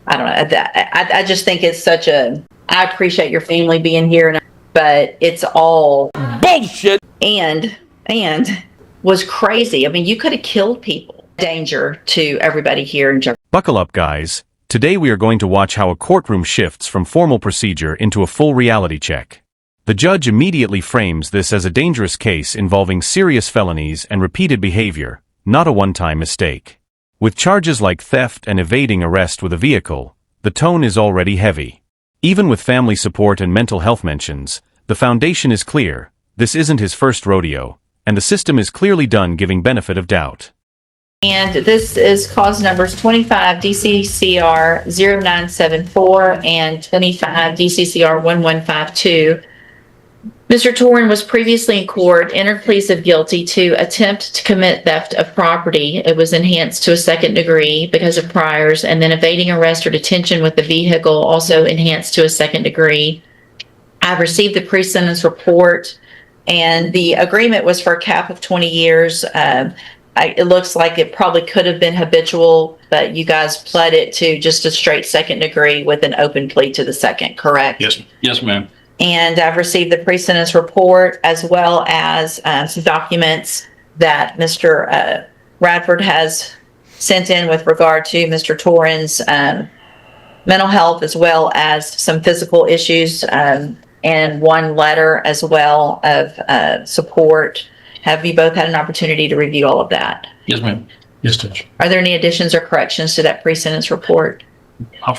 I don't know. I just think it's such a. I appreciate your family being here, but it's all bullshit and was crazy. I mean, you could have killed people. Danger to everybody here in Jefferson. Buckle up, guys. Today we are going to watch how a courtroom shifts from formal procedure into a full reality check. The judge immediately frames this as a dangerous case involving serious felonies and repeated behavior, not a one-time mistake. With charges like theft and evading arrest with a vehicle, the tone is already heavy. Even with family support and mental health mentions, the foundation is clear. This isn't his first rodeo, and the system is clearly done giving benefit of doubt. And this is cause numbers 25 DCCR 0974 and 25 DCCR 1152. Mr. Torin was previously in court, entered pleas of guilty to attempt to commit theft of property. It was enhanced to a second degree because of priors, and then evading arrest or detention with the vehicle, also enhanced to a second degree. I've received the pre-sentence report, and the agreement was for a cap of 20 years. It looks like it probably could have been habitual, but you guys pled it to just a straight second degree with an open plea to the second, correct? Yes, ma'am. And I've received the pre-sentence report as well as some documents that Mr. Radford has sent in with regard to Mr. Torin's mental health, as well as some physical issues, and one letter as well of support. Have you both had an opportunity to review all of that? Yes, ma'am. Yes, Judge. Are there any additions or corrections to that pre-sentence report?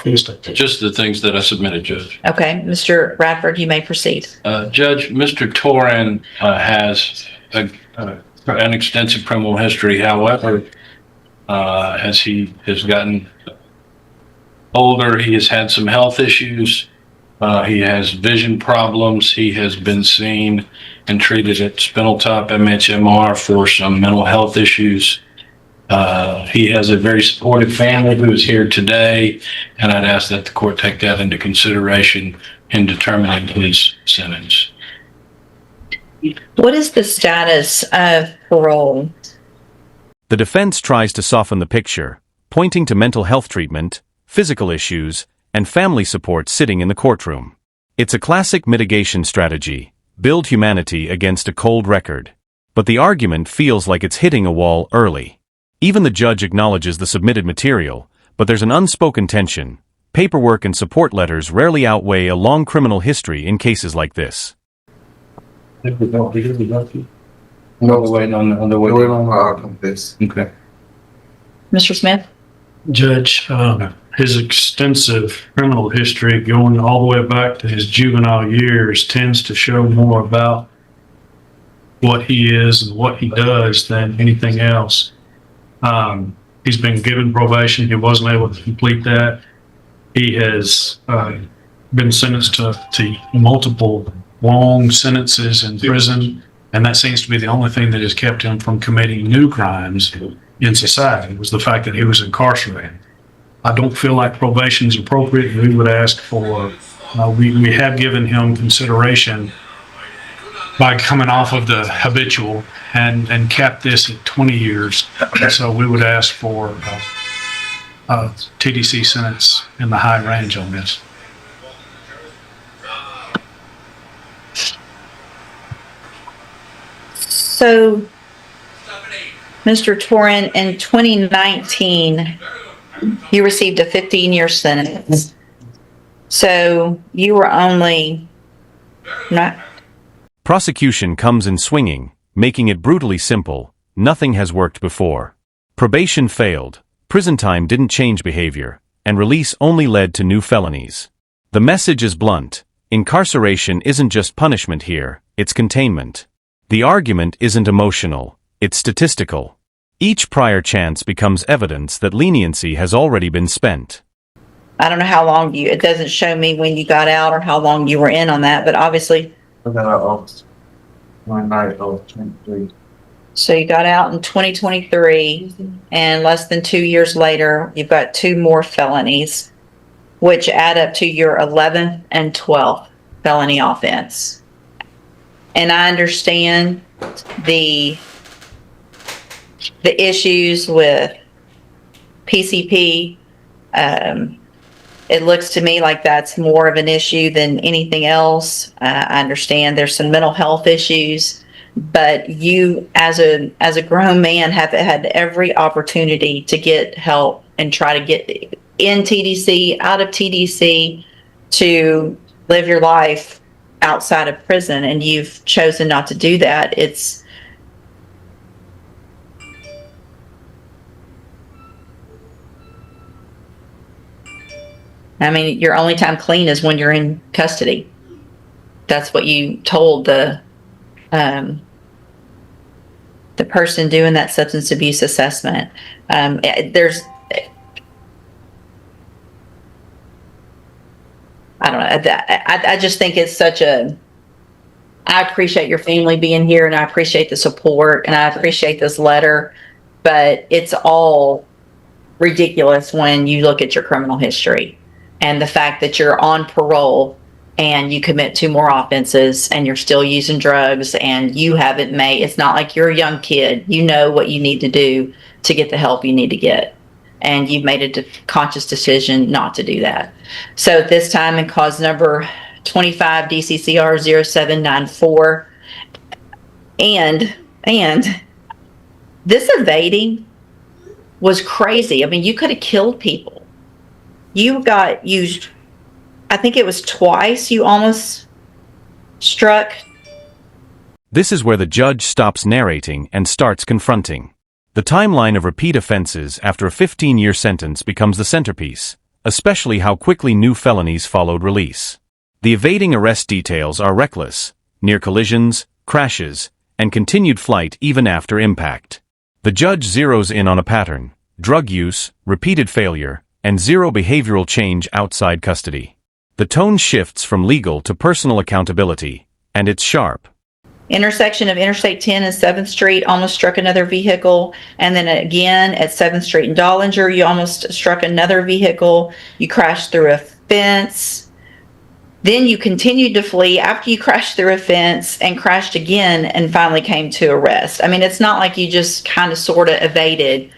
Just the things that I submitted, Judge. Okay, Mr. Radford, you may proceed. Judge, Mr. Torin has an extensive criminal history. However, as he has gotten older, he has had some health issues. He has vision problems. He has been seen and treated at Spindletop MHMR for some mental health issues. He has a very supportive family who is here today, and I'd ask that the court take that into consideration in determining his sentence. What is the status of parole? The defense tries to soften the picture, pointing to mental health treatment, physical issues, and family support sitting in the courtroom. It's a classic mitigation strategy: build humanity against a cold record. But the argument feels like it's hitting a wall early. Even the judge acknowledges the submitted material, but there's an unspoken tension. Paperwork and support letters rarely outweigh a long criminal history in cases like this. No, we're waiting on the outcome of this. Okay. Mr. Smith? Judge, his extensive criminal history going all the way back to his juvenile years tends to show more about what he is and what he does than anything else. He's been given probation. He wasn't able to complete that. He has been sentenced to multiple long sentences in prison, and that seems to be the only thing that has kept him from committing new crimes in society, was the fact that he was incarcerated. I don't feel like probation is appropriate. We would ask for, we have given him consideration by coming off of the habitual and capped this at 20 years. So we would ask for a TDC sentence in the high range on this. So, Mr. Torin, in 2019, you received a 15-year sentence. So you were only not. Prosecution comes in swinging, making it brutally simple. Nothing has worked before. Probation failed, prison time didn't change behavior, and release only led to new felonies. The message is blunt. Incarceration isn't just punishment here, it's containment. The argument isn't emotional, it's statistical. Each prior chance becomes evidence that leniency has already been spent. I don't know how long it doesn't show me when you got out or how long you were in on that, but obviously. I got out August 23. So you got out in 2023, and less than 2 years later, you've got 2 more felonies, which add up to your 11th and 12th felony offense. And I understand the issues with PCP, it looks to me like that's more of an issue than anything else. I understand there's some mental health issues, but you, as a grown man, have had every opportunity to get help and try to get in TDC, out of TDC, to live your life outside of prison, and you've chosen not to do that. I mean, your only time clean is when you're in custody. That's what you told the person doing that substance abuse assessment. I don't know. I just think it's I appreciate your family being here, and I appreciate the support, and I appreciate this letter, but it's all ridiculous when you look at your criminal history and the fact that you're on parole and you commit 2 more offenses and you're still using drugs, and you haven't made, it's not like you're a young kid. You know what you need to do to get the help you need to get. And you've made a conscious decision not to do that. So at this time, in cause number 25 DCCR 0794, and this evading was crazy. I mean, you could have killed people. You got used, I think it was twice you almost struck. This is where the judge stops narrating and starts confronting. The timeline of repeat offenses after a 15-year sentence becomes the centerpiece, especially how quickly new felonies followed release. The evading arrest details are reckless, near collisions, crashes, and continued flight even after impact. The judge zeroes in on a pattern: drug use, repeated failure, and zero behavioral change outside custody. The tone shifts from legal to personal accountability, and it's sharp. Intersection of Interstate 10 and 7th Street, almost struck another vehicle. And then again at 7th Street and Dollinger, you almost struck another vehicle. You crashed through a fence. Then you continued to flee after you crashed through a fence and crashed again and finally came to arrest. I mean, it's not like you just kind of sort of evaded.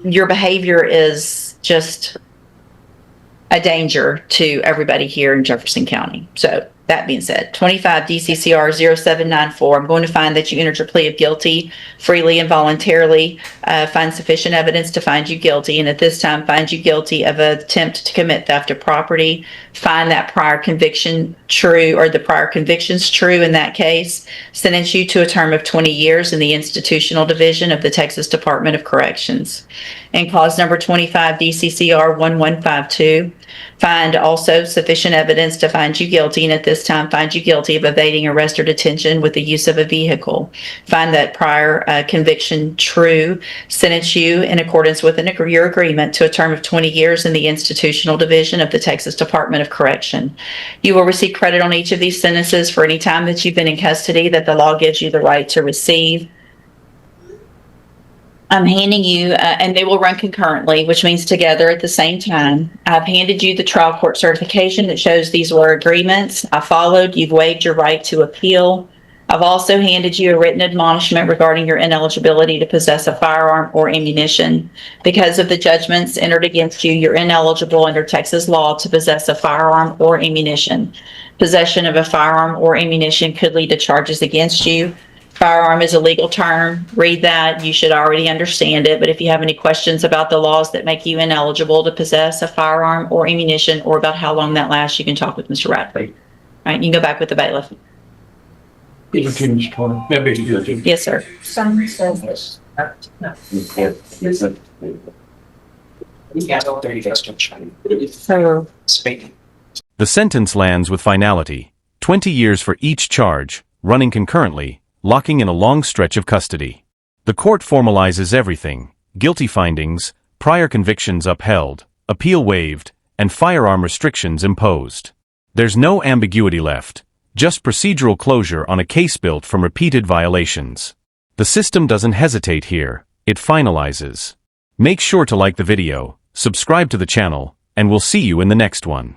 Your behavior is just a danger to everybody here in Jefferson County. So that being said, 25 DCCR 0794, I'm going to find that you entered your plea of guilty freely and voluntarily, find sufficient evidence to find you guilty, and at this time find you guilty of an attempt to commit theft of property, find that prior conviction true, or the prior convictions true in that case, sentence you to a term of 20 years in the institutional division of the Texas Department of Corrections. In cause number 25 DCCR 1152, find also sufficient evidence to find you guilty, and at this time find you guilty of evading arrest or detention with the use of a vehicle. Find that prior conviction true, sentence you in accordance with your agreement to a term of 20 years in the institutional division of the Texas Department of Correction. You will receive credit on each of these sentences for any time that you've been in custody that the law gives you the right to receive. I'm handing you, and they will run concurrently, which means together at the same time. I've handed you the trial court certification that shows these were agreements. I followed. You've waived your right to appeal. I've also handed you a written admonishment regarding your ineligibility to possess a firearm or ammunition. Because of the judgments entered against you, you're ineligible under Texas law to possess a firearm or ammunition. Possession of a firearm or ammunition could lead to charges against you. Firearm is a legal term. Read that. You should already understand it. But if you have any questions about the laws that make you ineligible to possess a firearm or ammunition, or about how long that lasts, you can talk with Mr. Radford. All right, you can go back with the bailiff. Yes, sir. Some says this. So, The sentence lands with finality: 20 years for each charge, running concurrently, locking in a long stretch of custody. The court formalizes everything: guilty findings, prior convictions upheld, appeal waived, and firearm restrictions imposed. There's no ambiguity left, just procedural closure on a case built from repeated violations. The system doesn't hesitate here, it finalizes. Make sure to like the video, subscribe to the channel, and we'll see you in the next one.